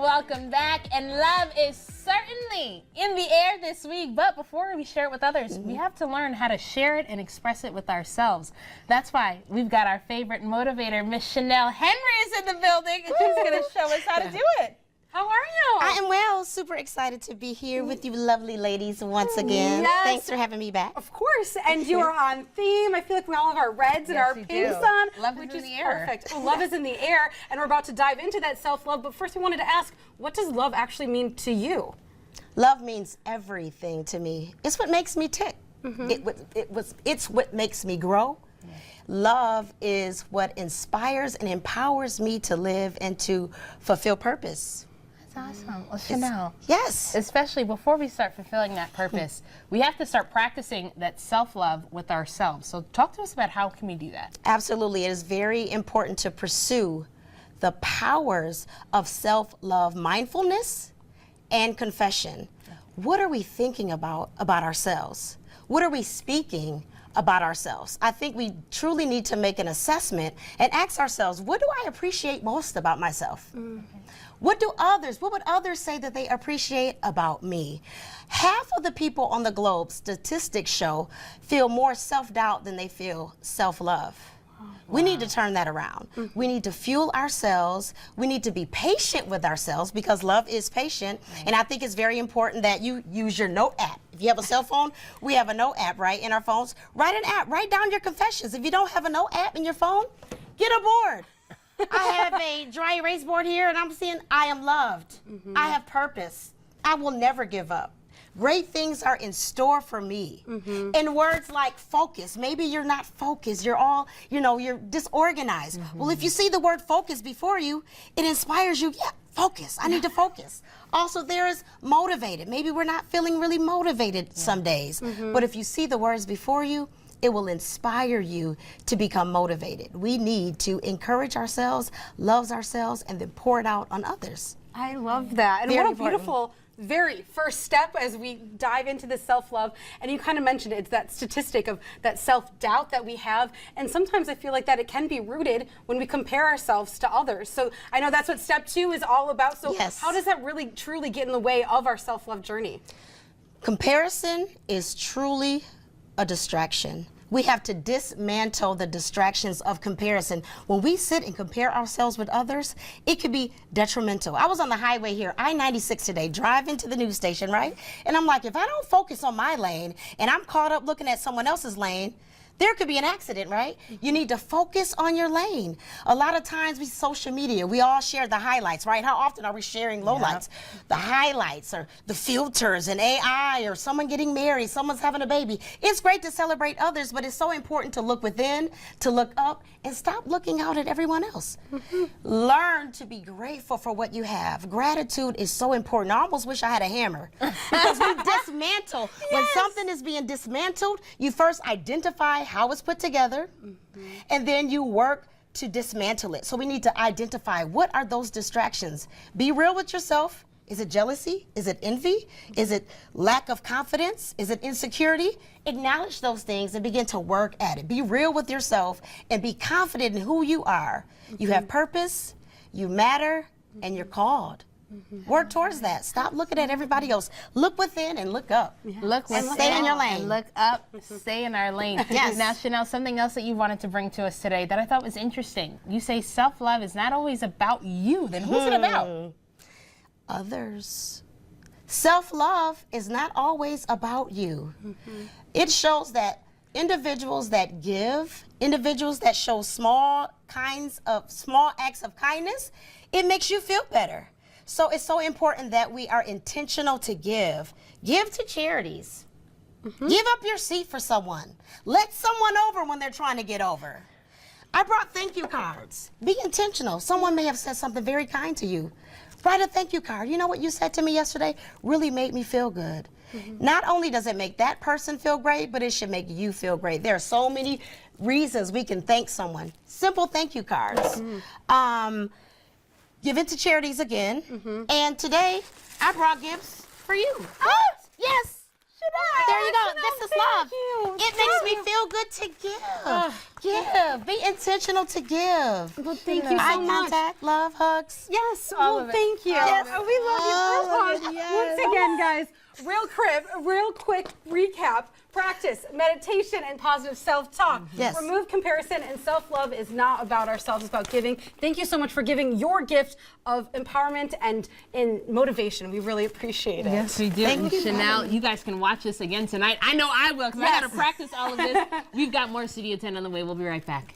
welcome back. And love is certainly in the air this week, but before we share it with others, we have to learn how to share it and express it with ourselves. That's why we've got our favorite motivator, Miss Shanell Henry is in the building, and she's going to show us how to do it. How are you? I am well. Super excited to be here with you lovely ladies once again. Yes. Thanks for having me back. Of course, and you are on theme. I feel like we all have our reds and our pinks on. Love is in the air. Perfect. Love is in the air, and we're about to dive into that self-love. But first, we wanted to ask, what does love actually mean to you? Love means everything to me. It's what makes me tick. It's what makes me grow. Love is what inspires and empowers me to live and to fulfill purpose. Awesome. Well, Shanell. Yes. Especially before we start fulfilling that purpose, we have to start practicing that self-love with ourselves. So talk to us about how can we do that? Absolutely. It is very important to pursue the powers of self-love, mindfulness, and confession. What are we thinking about ourselves? What are we speaking about ourselves? I think we truly need to make an assessment and ask ourselves, what do I appreciate most about myself? What would others say that they appreciate about me? Half of the people on the globe, statistics show, feel more self-doubt than they feel self-love. We need to turn that around. We need to fuel ourselves. We need to be patient with ourselves because love is patient. And I think it's very important that you use your note app. If you have a cell phone, we have a note app, right, in our phones. Write an app. Write down your confessions. If you don't have a note app in your phone, get a board. I have a dry erase board here, and I'm seeing I am loved. I have purpose. I will never give up. Great things are in store for me. And words like focus, maybe you're not focused, you're all, you're disorganized. Well, if you see the word focus before you, it inspires you, yeah, focus, I need to focus. Also, there is motivated. Maybe we're not feeling really motivated some days, but if you see the words before you, it will inspire you to become motivated. We need to encourage ourselves, love ourselves, and then pour it out on others. I love that. And Very what a important. beautiful very first step as we dive into this self-love. And you kind of mentioned it, it's that statistic of that self-doubt that we have. And sometimes I feel like that it can be rooted when we compare ourselves to others. So I know that's what step 2 is all about. So yes. How does that really truly get in the way of our self-love journey? Comparison is truly a distraction. We have to dismantle the distractions of comparison. When we sit and compare ourselves with others, it could be detrimental. I was on the highway here, I-96 today, driving to the news station, right? And I'm like, if I don't focus on my lane and I'm caught up looking at someone else's lane, there could be an accident, right? You need to focus on your lane. A lot of times we social media, we all share the highlights, right? How often are we sharing lowlights? The highlights or the filters and AI or someone getting married, someone's having a baby. It's great to celebrate others, but it's so important to look within, to look up, and stop looking out at everyone else. Learn to be grateful for what you have. Gratitude is so important. I almost wish I had a hammer because we dismantle. When something is being dismantled, you first identify how it's put together, and then you work to dismantle it. So we need to identify what are those distractions. Be real with yourself. Is it jealousy? Is it envy? Is it lack of confidence? Is it insecurity? Acknowledge those things and begin to work at it. Be real with yourself and be confident in who you are. You have purpose, you matter, and you're called. Work towards that. Stop looking at everybody else. Look within and look up. Look and within stay in your lane. and look up, stay in our lane. Yes. Now, Shanell, something else that you wanted to bring to us today that I thought was interesting. You say self-love is not always about you. Then who's it about? Others. Self-love is not always about you. It shows that individuals that give, individuals that show small acts of kindness, it makes you feel better. So it's so important that we are intentional to give. Give to charities. Give up your seat for someone. Let someone over when they're trying to get over. I brought thank you cards. Be intentional. Someone may have said something very kind to you. Write a thank you card. You know what you said to me yesterday? Really made me feel good. Not only does it make that person feel great, but it should make you feel great. There are so many reasons we can thank someone. Simple thank you cards. Give it to charities again. And today, I brought gifts for you. Oh, yes. There you go. This is love. you. It makes me feel good to give. Give. Be intentional to give. Well, thank you Eye so much. contact, love, hugs. Yes, All well, of it. thank you. Yes. Oh, we love you. All Girl of hug. it, yes. Once again, guys, real quick recap. Practice meditation and positive self-talk. Yes. Remove comparison, and self-love is not about ourselves, it's about giving. Thank you so much for giving your gift of empowerment and in motivation. We really appreciate it. Yes, we do. Thank And you. Shanell, you guys can watch this again tonight. I know I will, because I got to practice all of this. We've got more Studio 10 on the way. We'll be right back.